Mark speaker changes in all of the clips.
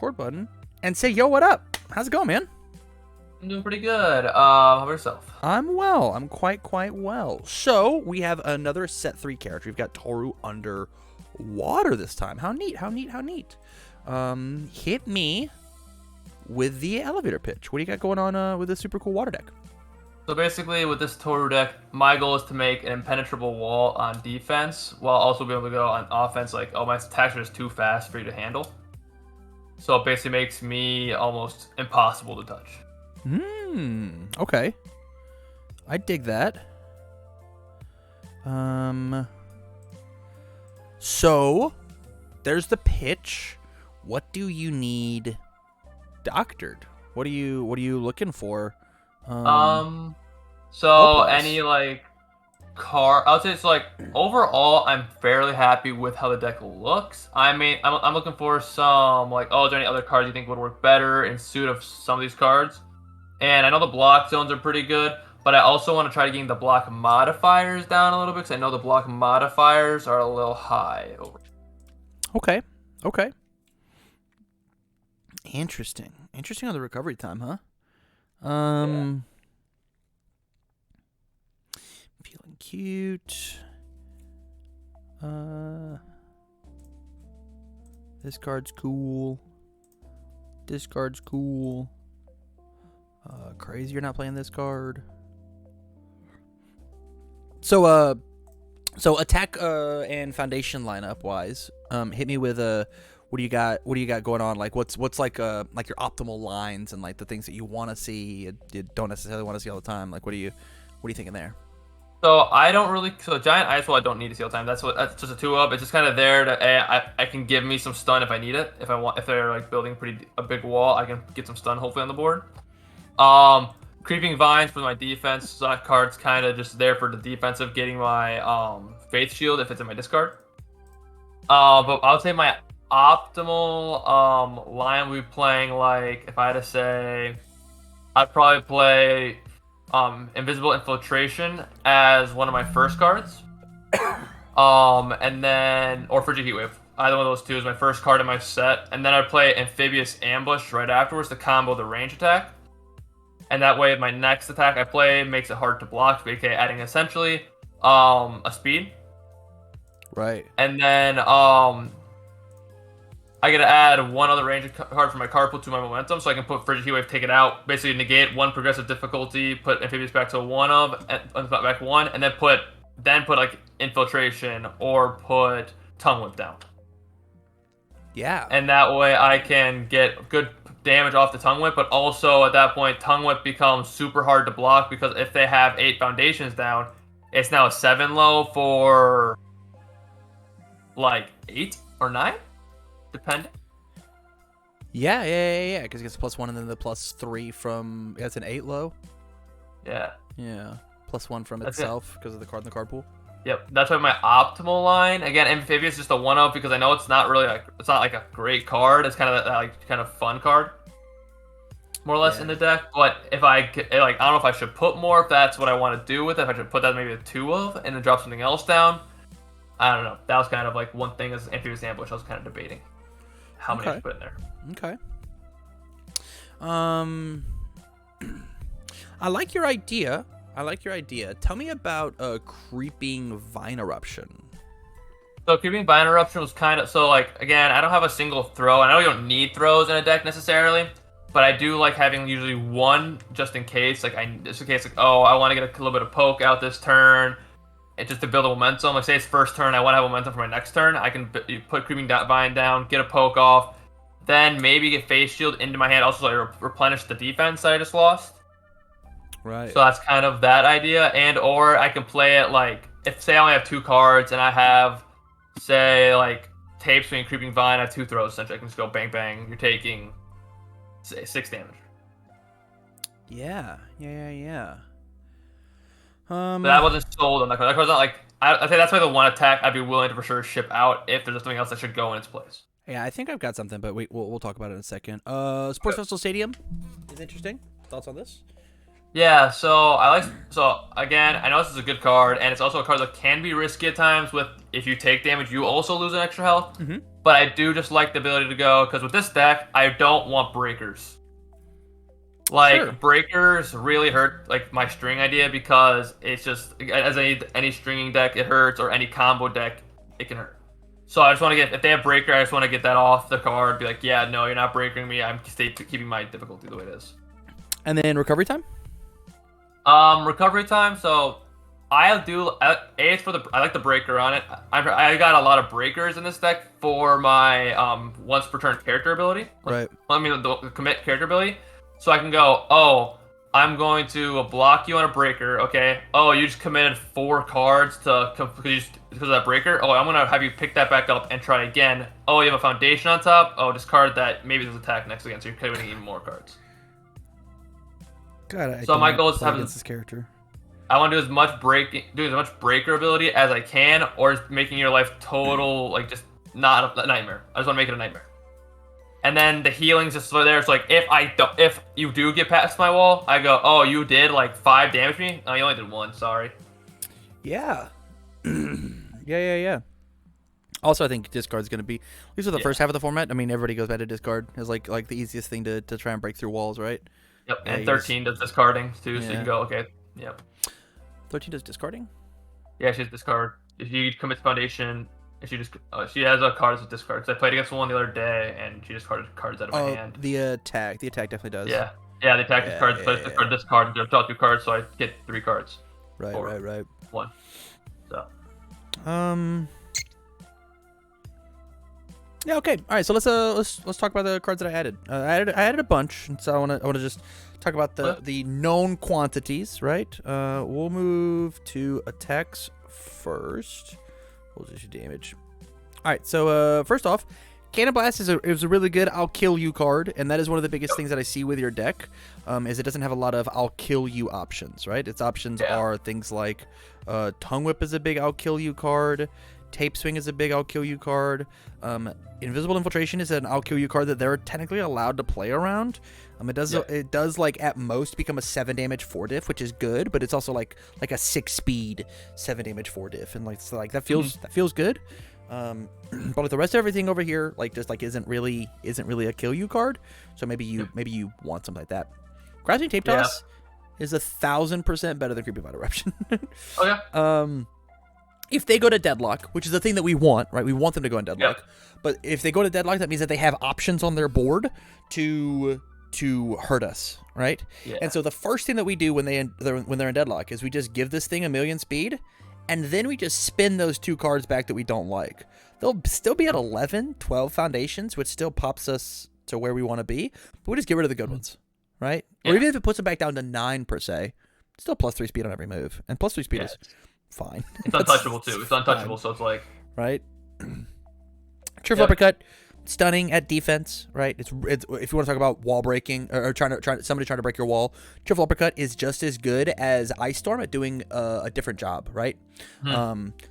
Speaker 1: record button and say, yo, what up? How's it going, man?
Speaker 2: I'm doing pretty good. How about yourself?
Speaker 1: I'm well. I'm quite well. So, we have another set 3 character. We've got Toru underwater this time. How neat. Hit me with the elevator pitch. What do you got going on with this super cool water deck?
Speaker 2: So basically, with this Toru deck, my goal is to make an impenetrable wall on defense, while also being able to go on offense. Like, oh, my attacks are just too fast for you to handle. So it basically makes me almost impossible to touch.
Speaker 1: Okay. I dig that. So, there's the pitch. What do you need doctored? What are you looking for?
Speaker 2: So any like car, I would say it's like overall, I'm fairly happy with how the deck looks. I mean, I'm looking for some like, oh, is there any other cards you think would work better in suit of some of these cards? And I know the block zones are pretty good, but I also want to try to get the block modifiers down a little bit because I know the block modifiers are a little high over.
Speaker 1: Okay. Interesting on the recovery time, huh?
Speaker 2: Yeah.
Speaker 1: Feeling cute. This card's cool. Crazy you're not playing this card. So attack and foundation lineup wise, hit me with what do you got going on? Like what's like your optimal lines and like the things that you want to see, you don't necessarily want to see all the time. Like what are you thinking there?
Speaker 2: So giant ice wall I don't need to see all the time. That's just a 2-up. It's just kind of there to I can give me some stun if I need it. If they're like building a big wall, I can get some stun hopefully on the board. Creeping Vines for my defense. So that card's kind of just there for the defensive, getting my Faith Shield if it's in my discard. But I would say my optimal line would be playing, like, if I had to say, I'd probably play Invisible Infiltration as one of my first cards. And then, or Frigid Heatwave. Either one of those two is my first card in my set. And then I'd play Amphibious Ambush right afterwards to combo the range attack. And that way, my next attack I play makes it hard to block, aka adding essentially a speed.
Speaker 1: Right.
Speaker 2: And then I get to add one other range card from my card pool to my momentum, so I can put Frigid Heatwave, take it out, basically negate one progressive difficulty, put Amphibious back to back 1, and then put like Infiltration or put Tongue Whip down.
Speaker 1: Yeah.
Speaker 2: And that way I can get good damage off the Tongue Whip, but also at that point Tongue Whip becomes super hard to block because if they have 8 foundations down, it's now a 7 low for like 8 or 9, depending.
Speaker 1: Yeah. Because it gets +1 and then the +3 from it's an 8 low.
Speaker 2: Yeah.
Speaker 1: +1 from itself because of the card in the card pool.
Speaker 2: Yep, that's why my optimal line. Again, Amphibious is just a 1-up because I know it's not really it's not like a great card. It's kind of like kind of fun card, more or less in the deck. But if I don't know if I should put more. If that's what I want to do with it, if I should put that maybe a 2 of and then drop something else down. I don't know. That was kind of like one thing as Amphibious Ambush. I was kind of debating how many I should put in there.
Speaker 1: Okay. I like your idea. Tell me about Creeping Vine Eruption.
Speaker 2: So Creeping Vine Eruption was kind of again, I don't have a single throw. I know you don't need throws in a deck necessarily, but I do like having usually one just in case. Like just in case, oh, I want to get a little bit of poke out this turn, and just to build a momentum. Like say it's first turn, I want to have momentum for my next turn. I can put Creeping Vine down, get a poke off, then maybe get Face Shield into my hand. Also, so I replenish the defense that I just lost.
Speaker 1: Right.
Speaker 2: So that's kind of that idea, or I can play it like if say I only have 2 cards and I have say like Tape Swing, Creeping Vine, I have 2 throws. Essentially, I can just go bang bang. You're taking say 6 damage.
Speaker 1: Yeah.
Speaker 2: But I wasn't sold on that card. That card's not like I think that's why the one attack I'd be willing to for sure ship out if there's something else that should go in its place.
Speaker 1: Yeah, I think I've got something, but we'll talk about it in a second. Sports Festival Stadium is interesting. Thoughts on this?
Speaker 2: Yeah, so again, I know this is a good card, and it's also a card that can be risky at times with if you take damage, you also lose an extra health.
Speaker 1: Mm-hmm.
Speaker 2: but I do just like the ability to go, because with this deck, I don't want breakers. Like,
Speaker 1: Sure.
Speaker 2: breakers really hurt like my string idea, because it's just, as any stringing deck, it hurts, or any combo deck, it can hurt. So I just want to get, if they have breaker, I just want to get that off the card. Be like, yeah, no, you're not breaking me. I'm keeping my difficulty the way it is.
Speaker 1: And then recovery time.
Speaker 2: Recovery time. So it's for I like the breaker on it. I got a lot of breakers in this deck for my once per turn character ability.
Speaker 1: Right.
Speaker 2: I mean the commit character ability. So I can go, oh, I'm going to block you on a breaker, okay? Oh, you just committed 4 cards because of that breaker. Oh, I'm gonna have you pick that back up and try again. Oh, you have a foundation on top. Oh, discard that. Maybe there's attack next again, so you're committing even more cards.
Speaker 1: God,
Speaker 2: so my goal is to have
Speaker 1: against this character.
Speaker 2: I want to do as much breaker ability as I can, or just making your life total like just not a nightmare. I just want to make it a nightmare. And then the healing's just there. It's like if you do get past my wall, I go, oh, you did like 5 damage to me. Oh, you only did 1. Sorry.
Speaker 1: Yeah. yeah. Also, I think discard's gonna be, at least for the first half of the format. I mean, everybody goes back to discard as like the easiest thing to try and break through walls, right?
Speaker 2: Yep. And 13 does discarding too, so you can go, okay. Yep.
Speaker 1: 13 does discarding.
Speaker 2: Yeah, she has discard. If you commit foundation. She has a card as a discard. Because I played against one the other day, and she discarded cards out of my hand.
Speaker 1: The attack definitely does.
Speaker 2: Yeah, the attack discards, but it's discard this card, and draw 2 cards, so I get 3 cards.
Speaker 1: Right.
Speaker 2: 1. So.
Speaker 1: Yeah. Okay. All right. So let's talk about the cards that I added. I added a bunch, and so I want to just talk about the known quantities. Right. We'll move to attacks first. We'll just do damage. All right. So first off, Cannon Blast is a really good I'll kill you card, and that is one of the biggest things that I see with your deck. Is it doesn't have a lot of I'll kill you options, right? Its options are things like Tongue Whip is a big I'll kill you card. Tape Swing is a big I'll kill you card. Invisible Infiltration is an I'll kill you card that they're technically allowed to play around. It does like at most become a 7 damage 4 diff, which is good, but it's also like a 6 speed 7 damage 4 diff, and like that feels good. But with the rest of everything over here, like just like isn't really a kill you card. So maybe you want something like that. Grasping Tape Toss is 1,000% better than Creepy Bot Eruption.
Speaker 2: Oh yeah.
Speaker 1: If they go to deadlock, which is the thing that we want, right? We want them to go in deadlock. Yep. But if they go to deadlock, that means that they have options on their board to hurt us, right? Yeah. And so the first thing that we do when they're in deadlock is we just give this thing 1,000,000 speed, and then we just spin those 2 cards back that we don't like. They'll still be at 11, 12 foundations, which still pops us to where we want to be, but we just get rid of the good ones, right? Yeah. Or even if it puts it back down to 9 per se, still +3 speed on every move, and +3 speed is fine.
Speaker 2: It's untouchable too. It's untouchable, so it's like
Speaker 1: right. Cheerful Uppercut, stunning at defense, right? It's if you want to talk about wall breaking or somebody trying to break your wall, Cheerful Uppercut is just as good as Ice Storm at doing a different job, right?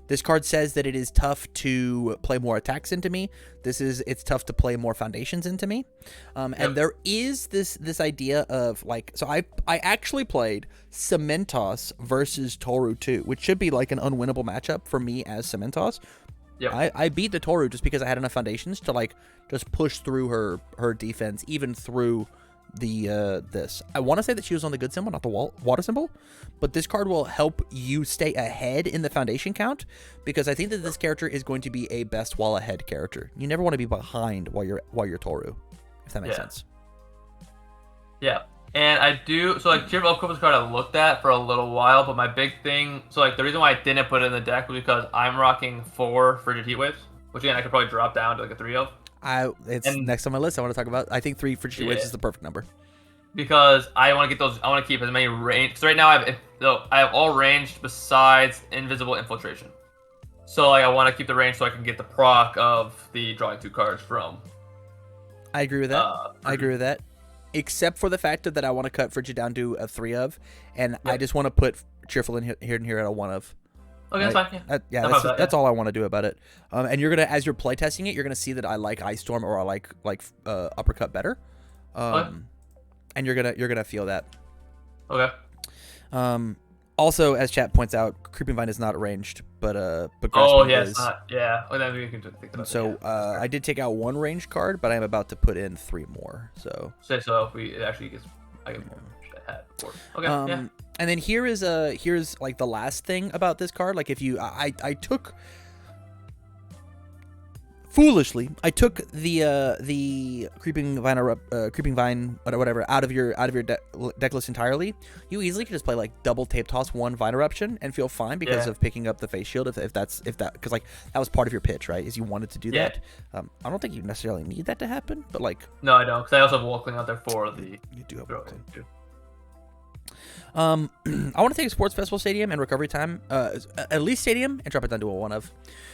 Speaker 1: This card says that it is tough to play more attacks into me. It's tough to play more foundations into me. And there is this idea of like, so I actually played Cementos versus Toru 2, which should be like an unwinnable matchup for me as Cementos. Yep. I beat the Toru just because I had enough foundations to like just push through her defense, even through the this. I want to say that she was on the good symbol, not the water symbol, but this card will help you stay ahead in the foundation count, because I think that this character is going to be a best while ahead character. You never want to be behind while you're Toru, if that makes sense.
Speaker 2: Yeah. And I do, so like Cheerful Uppercut card I looked at for a little while, but my big thing, so like the reason why I didn't put it in the deck was because I'm rocking 4 Frigid Heat Waves, which again I could probably drop down to like a 3 of.
Speaker 1: It's next on my list. I want to talk about. I think 3 Frigid Heat Waves is the perfect number.
Speaker 2: Because I want to get those, I want to keep as many range. So right now I have all ranged besides Invisible Infiltration. So like I want to keep the range so I can get the proc of the drawing 2 cards from.
Speaker 1: I agree with that. Except for the fact that I want to cut Frigid down to a 3 of, and I just want to put Cheerful in here at a 1 of.
Speaker 2: Okay, that's fine.
Speaker 1: That's all I want to do about it. And you're gonna, as you're playtesting it, you're gonna see that I like Ice Storm or I like Uppercut better. And you're gonna feel that.
Speaker 2: Okay.
Speaker 1: Also, as chat points out, Creeping Vine is not ranged, but
Speaker 2: Oh
Speaker 1: Grasping
Speaker 2: yeah,
Speaker 1: is.
Speaker 2: it's not. Yeah. Oh, then we can think about
Speaker 1: And so
Speaker 2: that.
Speaker 1: I did take out 1 ranged card, but I'm about to put in 3 more. So.
Speaker 2: Say so if we it actually gets. I get more. Okay. Yeah.
Speaker 1: And then here's like the last thing about this card. Like if you, I took. Foolishly, I took the creeping vine whatever out of your deck list entirely. You easily could just play like double tape toss 1 vine eruption and feel fine because of picking up the face shield if that because like that was part of your pitch, right? Is you wanted to do that. I don't think you necessarily need that to happen, but like
Speaker 2: no, I don't because I also have Walkling out there for the.
Speaker 1: You do have Walkling too. I want to take Sports Festival Stadium and Recovery Time, at least Stadium, and drop it down to a 1 of.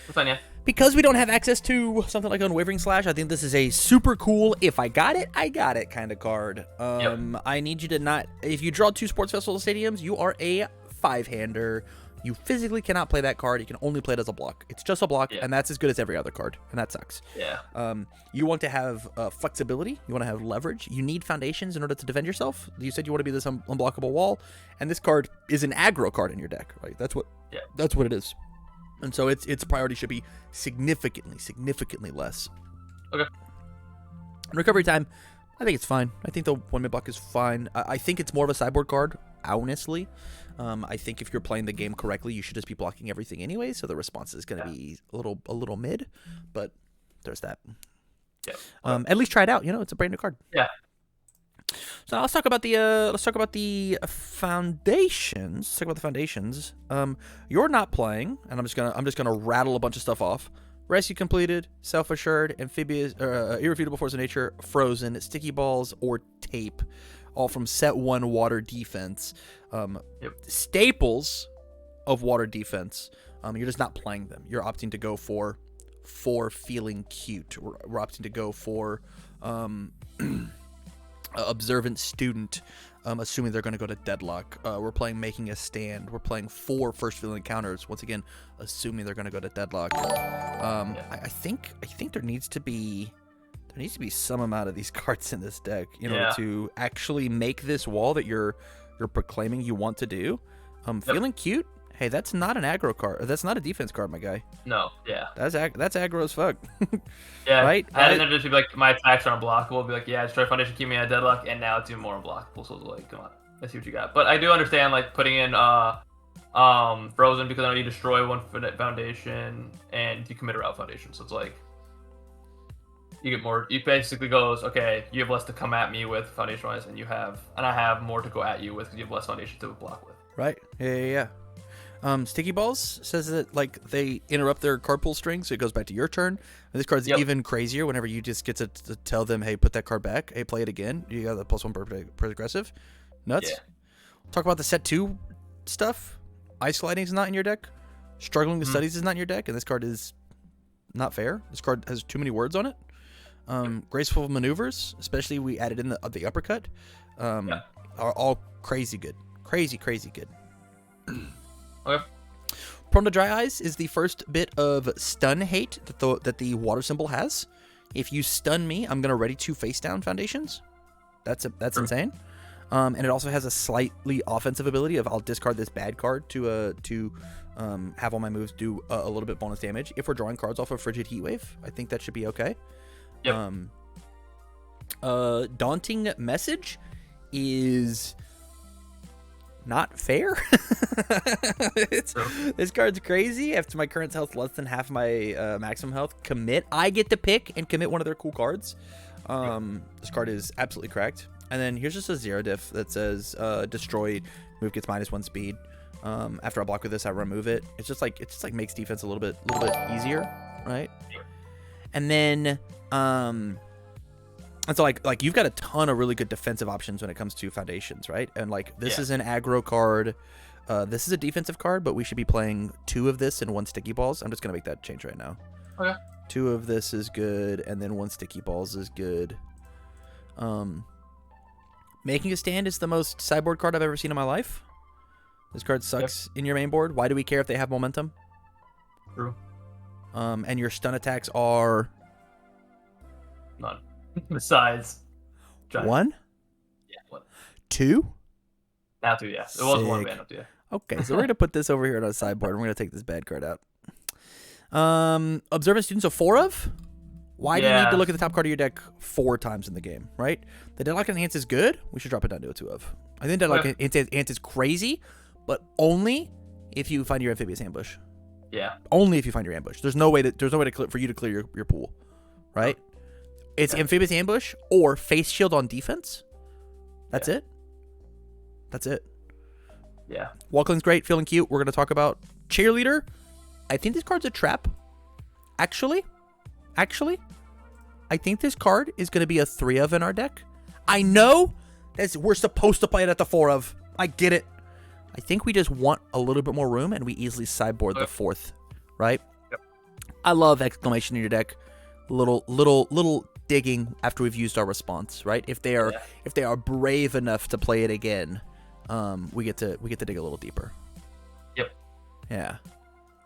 Speaker 2: That's fine, yeah.
Speaker 1: Because we don't have access to something like Unwavering Slash, I think this is a super cool, if I got it kind of card. I need you to not, if you draw 2 Sports Festival Stadiums, you are a 5-hander. You physically cannot play that card. You can only play it as a block. It's just a block, and that's as good as every other card, and that sucks.
Speaker 2: Yeah.
Speaker 1: You want to have flexibility. You want to have leverage. You need foundations in order to defend yourself. You said you want to be this unblockable wall, and this card is an aggro card in your deck, right? That's what it is. And so its priority should be significantly less.
Speaker 2: Okay.
Speaker 1: Recovery time, I think it's fine. I think the 1-minute block is fine. I think it's more of a sideboard card, honestly. I think if you're playing the game correctly, you should just be blocking everything anyway, so the response is going to be a little mid, but there's that.
Speaker 2: Yeah.
Speaker 1: At least try it out. It's a brand new card.
Speaker 2: Yeah.
Speaker 1: So now let's talk about the foundations. Let's talk about the foundations. You're not playing, and I'm just gonna rattle a bunch of stuff off. Rescue completed, self-assured, amphibious, irrefutable force of nature, frozen, sticky balls, or tape, all from set 1 water defense. Staples of water defense. You're just not playing them. You're opting to go for feeling cute. We're opting to go for observant student, assuming they're going to go to deadlock. We're playing making a stand. We're playing 4 first field encounters. Once again, assuming they're going to go to deadlock. I think there needs to be some amount of these cards in this deck in order to actually make this wall that you're proclaiming you want to do. Feeling cute. Hey, that's not an aggro card. That's not a defense card, my guy.
Speaker 2: No, yeah.
Speaker 1: That's aggro as fuck.
Speaker 2: Yeah,
Speaker 1: right?
Speaker 2: I didn't just be like, my attacks are unblockable. Be like, yeah, destroy foundation, keep me at deadlock, and now it's even more unblockable. So it's like, come on, let's see what you got. But I do understand like putting in frozen because I know you destroy 1 foundation and you commit a route foundation. So it's like you get more. You basically goes, okay, you have less to come at me with foundation wise, and I have more to go at you with because you have less foundation to block with.
Speaker 1: Right. Yeah. Sticky Balls says that like they interrupt their card pool string, so it goes back to your turn. And this card's even crazier whenever you just get to tell them, hey, put that card back. Hey, play it again. You got the +1 per aggressive. Nuts. Yeah. Talk about the set 2 stuff. Ice Gliding is not in your deck. Struggling with Studies is not in your deck, and this card is not fair. This card has too many words on it. Graceful Maneuvers, especially we added in the uppercut, are all crazy good. Crazy good.
Speaker 2: Okay.
Speaker 1: Prone to Dry Eyes is the first bit of stun hate that the water symbol has. If you stun me, I'm gonna ready to face down foundations. That's insane. And it also has a slightly offensive ability of I'll discard this bad card to have all my moves do a little bit bonus damage. If we're drawing cards off of Frigid Heatwave, I think that should be okay.
Speaker 2: Yep.
Speaker 1: Daunting Message is not fair. This card's crazy. After my current health less than half my maximum health, I get to pick and commit one of their cool cards. This card is absolutely cracked. And then here's just a 0 diff that says destroy, move gets -1 speed. After I block with this, I remove it. It just makes defense a little bit easier, right? And then and so like you've got a ton of really good defensive options when it comes to foundations, right? And like this is an aggro card. This is a defensive card, but we should be playing 2 of this and 1 Sticky Balls. I'm just gonna make that change right now.
Speaker 2: Okay.
Speaker 1: 2 of this is good, and then 1 Sticky Balls is good. Making a Stand is the most sideboard card I've ever seen in my life. This card sucks in your main board. Why do we care if they have momentum?
Speaker 2: True.
Speaker 1: And your stun attacks are
Speaker 2: none. Besides
Speaker 1: Giant. 1?
Speaker 2: Yeah, 1.
Speaker 1: 2?
Speaker 2: Now 2, yeah. It was 1 band up to you.
Speaker 1: Okay, so we're gonna put this over here on our sideboard. And we're gonna take this bad card out. Observant students, so 4 of. Why do you need to look at the top card of your deck 4 times in the game, right? The Deadlock Enhance is good. We should drop it down to a 2 of. I think Deadlock Enhance is crazy, but only if you find your Amphibious Ambush.
Speaker 2: Yeah.
Speaker 1: Only if you find your ambush. There's no way for you to clear your pool, right? It's Amphibious Ambush or Face Shield on defense. That's it. That's it.
Speaker 2: Yeah.
Speaker 1: Walkling's great, feeling cute. We're gonna talk about Cheerleader. I think this card's a trap. Actually, I think this card is going to be a 3 of in our deck. I know that we're supposed to play it at the 4 of. I get it. I think we just want a little bit more room, and we easily sideboard the 4th, right?
Speaker 2: Yep.
Speaker 1: I love exclamation in your deck. Little digging after we've used our response, right? If they are brave enough to play it again, we get to dig a little deeper.
Speaker 2: Yep.
Speaker 1: Yeah.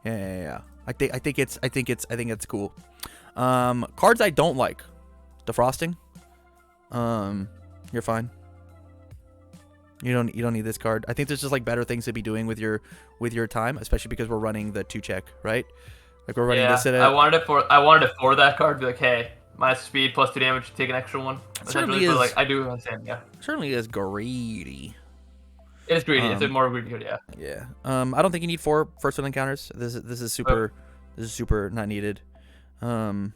Speaker 1: I think it's cool. Cards I don't like. Defrosting. You're fine. You don't need this card. I think there's just like better things to be doing with your time, especially because we're running the 2-check, right? Like we're running this at
Speaker 2: I wanted it for that card. Be like, hey, my speed plus 2 damage, take an extra one.
Speaker 1: Certainly is.
Speaker 2: Like I do understand. Yeah.
Speaker 1: Certainly is greedy.
Speaker 2: It is greedy. It's a more greedy card. Yeah.
Speaker 1: Yeah. I don't think you need 4 first-one encounters. This is super. This is super not needed. But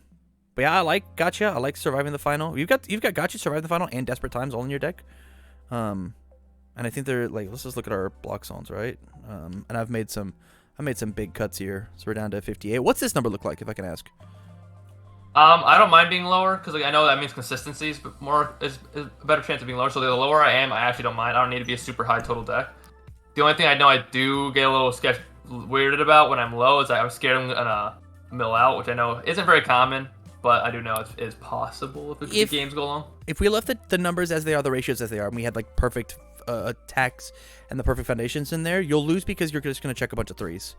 Speaker 1: yeah, I like Gotcha. I like surviving the final. You've got Gotcha, surviving the final, and Desperate Times all in your deck. And I think they're like, let's just look at our block zones, right? And I've made some big cuts here, so we're down to 58. What's this number look like, if I can ask?
Speaker 2: I don't mind being lower because like I know that means consistencies, but more is a better chance of being lower. So the lower I am, I actually don't mind. I don't need to be a super high total deck. The only thing I know I do get a little weirded about when I'm low is I'm scared I'm gonna mill out, which I know isn't very common, but I do know it is possible if the games go long. If
Speaker 1: we left the numbers as they are, the ratios as they are, and we had like perfect attacks and the perfect foundations in there, you'll lose because you're just gonna check a bunch of 3s,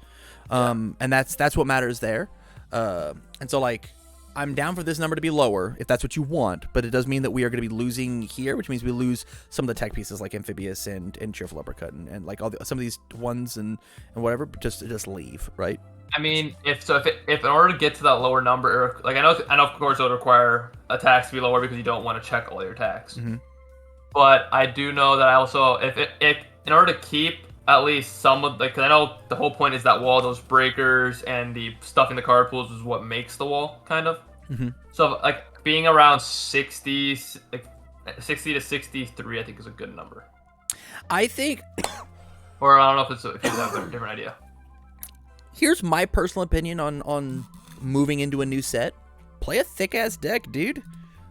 Speaker 1: and that's what matters there. And so like, I'm down for this number to be lower if that's what you want, but it does mean that we are going to be losing here, which means we lose some of the tech pieces like Amphibious and Cheerful Uppercut and like some of these ones and whatever. Just leave, right?
Speaker 2: I mean, if in order to get to that lower number, like I know of course it would require attacks to be lower because you don't want to check all your attacks.
Speaker 1: Mm-hmm.
Speaker 2: But I do know that I also if in order to keep at least some of like, because I know the whole point is that wall, those breakers and the stuff in the card pools is what makes the wall, kind of.
Speaker 1: Mm-hmm.
Speaker 2: So like being around 60, like 60 to 63, I think is a good number.
Speaker 1: I think,
Speaker 2: or I don't know if you have a different idea.
Speaker 1: Here's my personal opinion on moving into a new set. Play a thick ass deck, dude.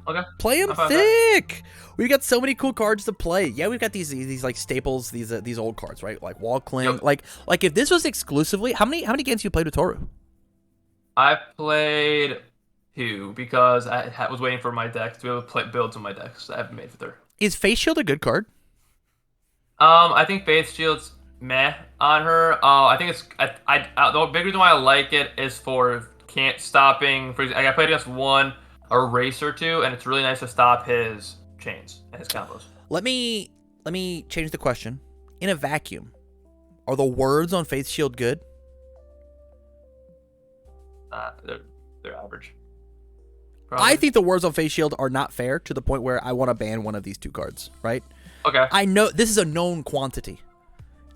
Speaker 2: Okay.
Speaker 1: Play them thick. We've got so many cool cards to play. Yeah, we've got these like staples, these old cards, right? Like Wall Cling. Yep. Like if this was exclusively, how many games you played with Toru?
Speaker 2: I played 2 because I was waiting for my deck to be able to play builds on my decks. I haven't made for 3.
Speaker 1: Is Face Shield a good card?
Speaker 2: I think Face Shield's meh on her. I think it's the big reason why I like it is for can't stopping. For I played against one Eraser 2, and it's really nice to stop his chains and his combos. Let me
Speaker 1: change the question. In a vacuum, are the words on Face Shield good?
Speaker 2: They're average. Probably.
Speaker 1: I think the words on Face Shield are not fair to the point where I want to ban one of these 2 cards, right?
Speaker 2: Okay.
Speaker 1: I know this is a known quantity.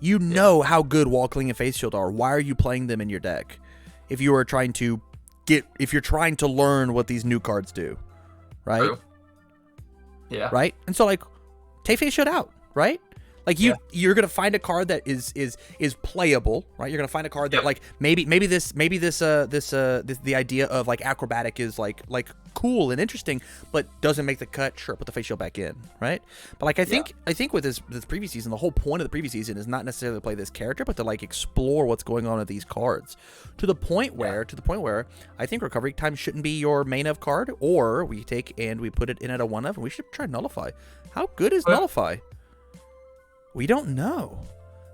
Speaker 1: You know how good Wall Cling and Face Shield are. Why are you playing them in your deck? If you're trying to learn what these new cards do, right?
Speaker 2: True. Yeah.
Speaker 1: Right? And so like, take Face Shield out, right? Like you're gonna find a card that is playable, right? You're gonna find a card that like maybe the idea of like acrobatic is like cool and interesting, but doesn't make the cut. Sure, put the Face Shield back in, right? But like I think with this previous season, the whole point of the previous season is not necessarily to play this character, but to like explore what's going on with these cards to the point where I think Recovery Time shouldn't be your main of card, or we take and we put it in at a 1 of, and we should try Nullify. How good is Nullify? We don't know.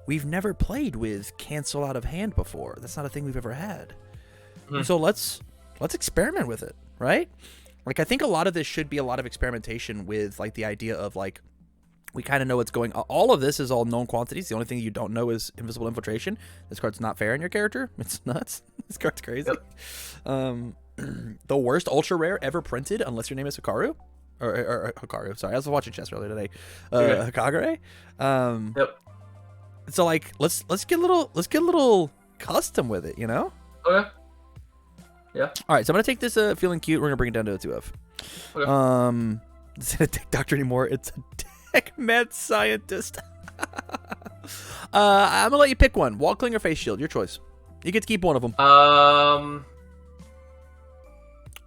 Speaker 1: We've never played with cancel out of hand before. That's not a thing we've ever had. Mm-hmm. So let's experiment with it, right? Like I think a lot of this should be a lot of experimentation with like the idea of like We kind of know what's going on. All of this is all known quantities. The only thing you don't know is Invisible Infiltration. This card's not fair in your character. It's nuts. This card's crazy. Yep. The worst ultra rare ever printed, unless your name is Hikaru. Or Hikaru. Sorry, I was watching chess earlier today. Hagakure.
Speaker 2: Yep.
Speaker 1: So like, let's get a little custom with it, you know?
Speaker 2: Okay. Yeah.
Speaker 1: All right, so I'm gonna take this feeling cute. We're gonna bring it down to a 2F.
Speaker 2: Okay.
Speaker 1: It's not a tech doctor anymore. It's a tech mad scientist. I'm gonna let you pick one: Wall Cling or Face Shield. Your choice. You get to keep one of them.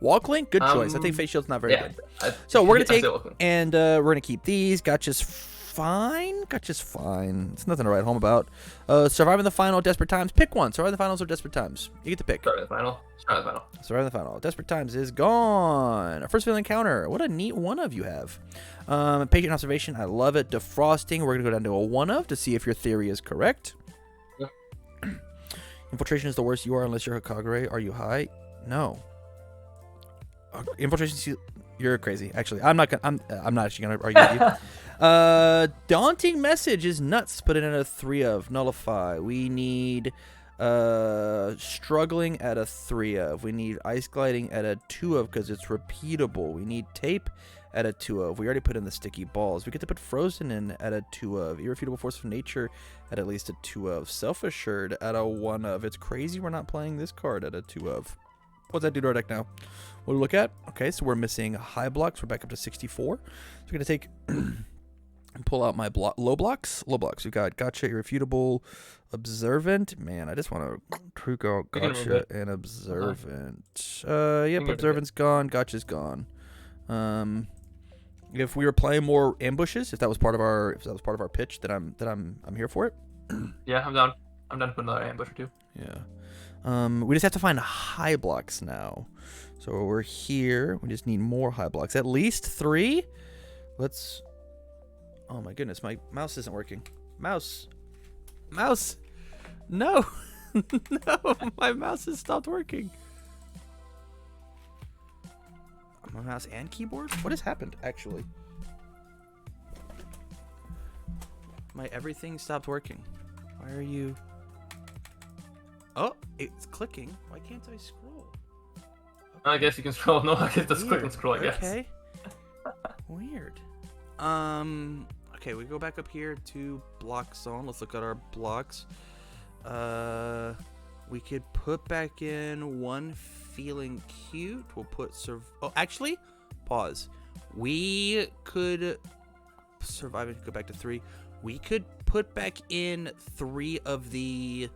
Speaker 1: Wall Cling, good choice. I think Face Shield's not very good. So we're gonna take and we're gonna keep these. Gotcha's fine. Gotcha's fine. It's nothing to write home about. Surviving the final, Desperate Times. Pick one. Surviving the finals or Desperate Times. You get to pick.
Speaker 2: Surviving the final.
Speaker 1: Surviving the final. Desperate Times is gone. Our first villain encounter. What a neat one of you have. Patient Observation. I love it. Defrosting. We're gonna go down to a 1 of to see if your theory is correct.
Speaker 2: Yeah.
Speaker 1: Infiltration is the worst you are unless you're Hagakure. Are you high? No. Infiltration. You're crazy. Actually, I'm not actually gonna argue with you. Daunting Message is nuts. Put it in a 3 of. Nullify. We need Struggling at a 3 of. We need Ice Gliding at a 2 of because it's repeatable. We need Tape at a 2 of. We already put in the Sticky Balls. We get to put Frozen in at a 2 of. Irrefutable Force of Nature at least a 2 of. Self Assured at a 1 of. It's crazy we're not playing this card at a 2 of. What's that do to our deck now? What do we look at? Okay, so we're missing high blocks. We're back up to 64. So we're going to take and pull out my low blocks. Low blocks. We've got Gotcha, Irrefutable, Observant. Man, I just want to tweak out Gotcha and Observant. Yep, Observant's gone. Gotcha's gone. If we were playing more ambushes, if that was part of our pitch, then I'm here for it.
Speaker 2: Yeah, I'm down. I'm down to put another ambush or two.
Speaker 1: Yeah. We just have to find high blocks now. So we're here. We just need more high blocks. At least 3. Let's... Oh my goodness, my mouse isn't working. Mouse. No. No, my mouse has stopped working. My mouse and keyboard? What has happened, actually? My everything stopped working. Why are you... Oh, it's clicking. Why can't I scroll?
Speaker 2: I guess you can scroll. No, I guess just click and scroll, I guess.
Speaker 1: Okay. Weird. Okay, we go back up here to block zone. Let's look at our blocks. We could put back in one feeling cute. We'll put oh, actually, pause. We could survive and go back to 3. We could put back in 3 of the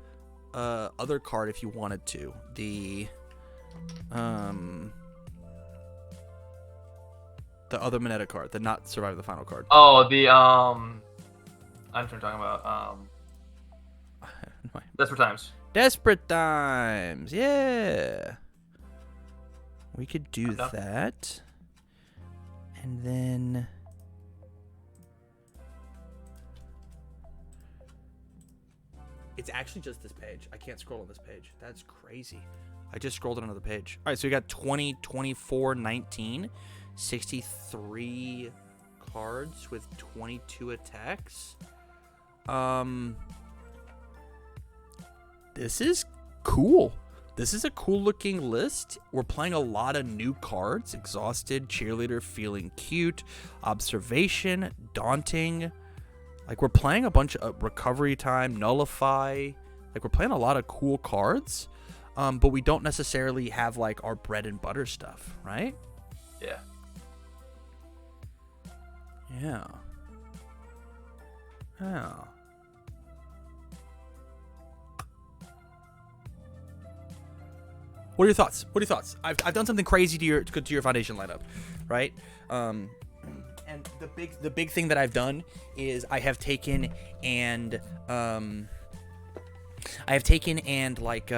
Speaker 1: other card if you wanted to. The other Moneta card, the not survive the final card.
Speaker 2: Oh, the I'm talking about Desperate Times.
Speaker 1: Desperate Times, yeah. We could do that, and then it's actually just this page. I can't scroll on this page. That's crazy. I just scrolled on another page. All right, so we got 20, 24, 19, 63 cards with 22 attacks. This is cool. This is a cool looking list. We're playing a lot of new cards. Exhausted, Cheerleader, Feeling Cute, Observation, Daunting. Like, we're playing a bunch of Recovery Time, Nullify. Like, we're playing a lot of cool cards. But we don't necessarily have, like, our bread and butter stuff, right?
Speaker 2: Yeah.
Speaker 1: Yeah. Yeah. What are your thoughts? I've done something crazy to your foundation lineup, right? And the big thing that I've done is I have taken and like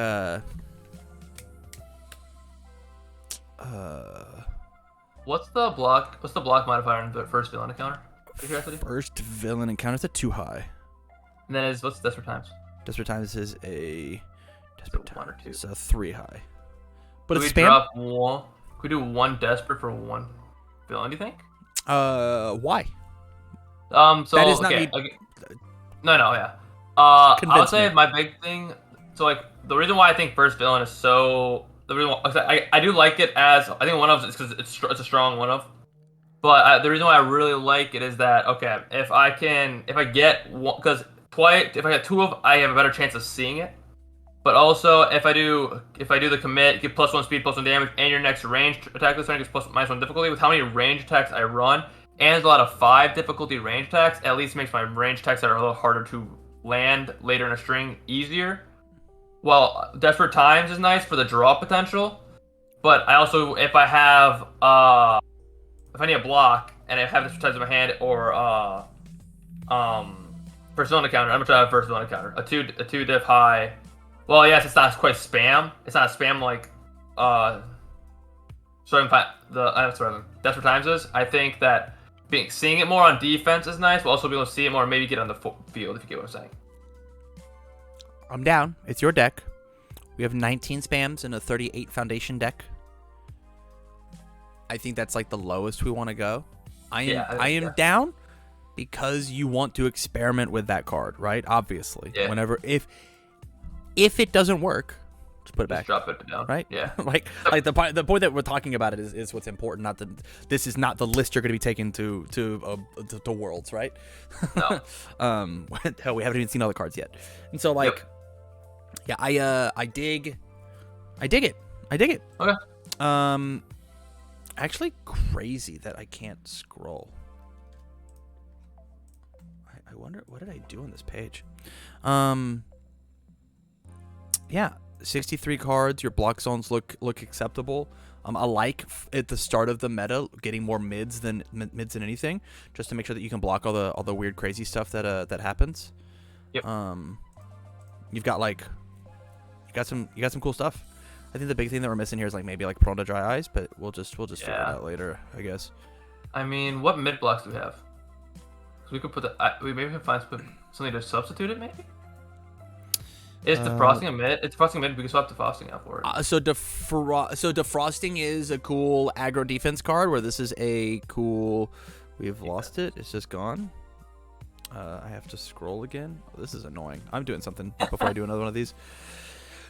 Speaker 2: What's the block modifier in the first villain encounter?
Speaker 1: First villain encounter is a 2 high.
Speaker 2: And then what's Desperate Times?
Speaker 1: Desperate Times is a
Speaker 2: Desperate 1 or 2.
Speaker 1: It's a 3 high. But
Speaker 2: it's
Speaker 1: spam.
Speaker 2: Drop one. Could we do 1 Desperate for 1 villain? Do you think?
Speaker 1: Why?
Speaker 2: So
Speaker 1: That is not
Speaker 2: okay,
Speaker 1: me.
Speaker 2: okay. No, no, yeah. I would
Speaker 1: Convince
Speaker 2: say
Speaker 1: me.
Speaker 2: my big thing. So like the reason why I think first villain is so the reason why, I do like it as I think one of is because it's a strong one of. But the reason why I really like it is that okay, if I get one, because twice if I get two of, I have a better chance of seeing it. But also if I do the commit, get +1 speed, +1 damage, and your next ranged attack this turn gets +1 difficulty. With how many range attacks I run, and there's a lot of 5 difficulty range attacks, at least makes my range attacks that are a little harder to land later in a string easier. Well, Desperate Times is nice for the draw potential, but I also if I need a block and I have Desperate Times in my hand or first villain encounter, I'm gonna try a first villain encounter. A two diff high. Well, yes, it's not quite spam. It's not spam like Desperate Times is. I think that seeing it more on defense is nice, but also being able to see it more and maybe get on the field if you get what I'm saying.
Speaker 1: I'm down. It's your deck. We have 19 spams in a 38 foundation deck. I think that's like the lowest we want to go. I am down because you want to experiment with that card, right? Obviously.
Speaker 2: Yeah.
Speaker 1: Whenever if it doesn't work, just put it back.
Speaker 2: Just drop it down.
Speaker 1: Right?
Speaker 2: Yeah.
Speaker 1: like the point that we're talking about it is what's important. Not that this is not the list you're going to be taking to Worlds, right?
Speaker 2: No.
Speaker 1: Hell, we haven't even seen all the cards yet, and so like, yeah, I dig it.
Speaker 2: Okay.
Speaker 1: Actually, crazy that I can't scroll. I wonder what did I do on this page. Yeah, 63 cards. Your block zones look acceptable. I like at the start of the meta getting more mids than anything, just to make sure that you can block all the weird crazy stuff that happens.
Speaker 2: Yep.
Speaker 1: You've got some cool stuff. I think the big thing that we're missing here is like maybe like Prone to Dry Eyes, but we'll just figure it out later, I guess.
Speaker 2: I mean, what mid blocks do we have? So we could put we maybe can find something to substitute it. Maybe. Is defrosting a mid? It's defrosting a mid. We can swap defrosting out for it.
Speaker 1: So defrosting is a cool aggro defense card. Where this is a cool. We've lost it. It's just gone. I have to scroll again. Oh, this is annoying. I'm doing something before I do another one of these.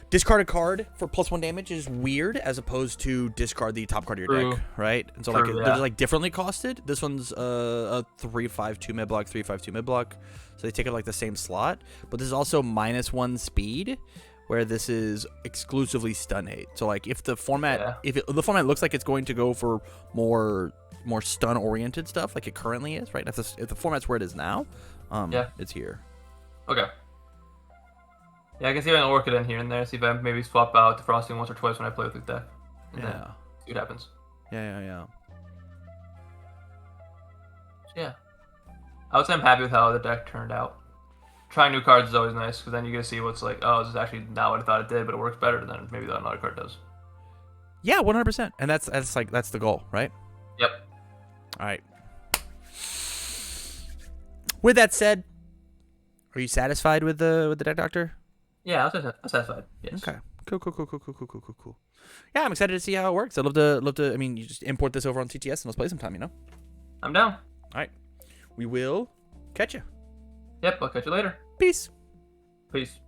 Speaker 1: Discard a card for +1 damage is weird, as opposed to discard the top card of your deck, right? And so they're like differently costed. This one's a 3/5/2 mid block, 3/5/2 mid block, so they take up like the same slot. But this is also -1 speed, where this is exclusively stun hate. So like if the format the format looks like it's going to go for more stun oriented stuff, like it currently is, right? If the format's where it is now, it's here.
Speaker 2: Okay. Yeah, I can see if I can work it in here and there. See if I maybe swap out defrosting once or twice when I play with the deck. And then see what happens.
Speaker 1: Yeah.
Speaker 2: Yeah. I would say I'm happy with how the deck turned out. Trying new cards is always nice, because then you get to see what's like, oh, this is actually not what I thought it did, but it works better than maybe that another card does.
Speaker 1: Yeah, 100%. And that's the goal, right?
Speaker 2: Yep.
Speaker 1: All right. With that said, are you satisfied with the deck, Doctor?
Speaker 2: Yeah, I'm satisfied. Yes.
Speaker 1: Okay. Cool. Yeah, I'm excited to see how it works. I'd love to. I mean, you just import this over on CTS and let's play sometime.
Speaker 2: I'm down.
Speaker 1: All right. We will catch you.
Speaker 2: Yep. I'll catch you later.
Speaker 1: Peace.
Speaker 2: Peace.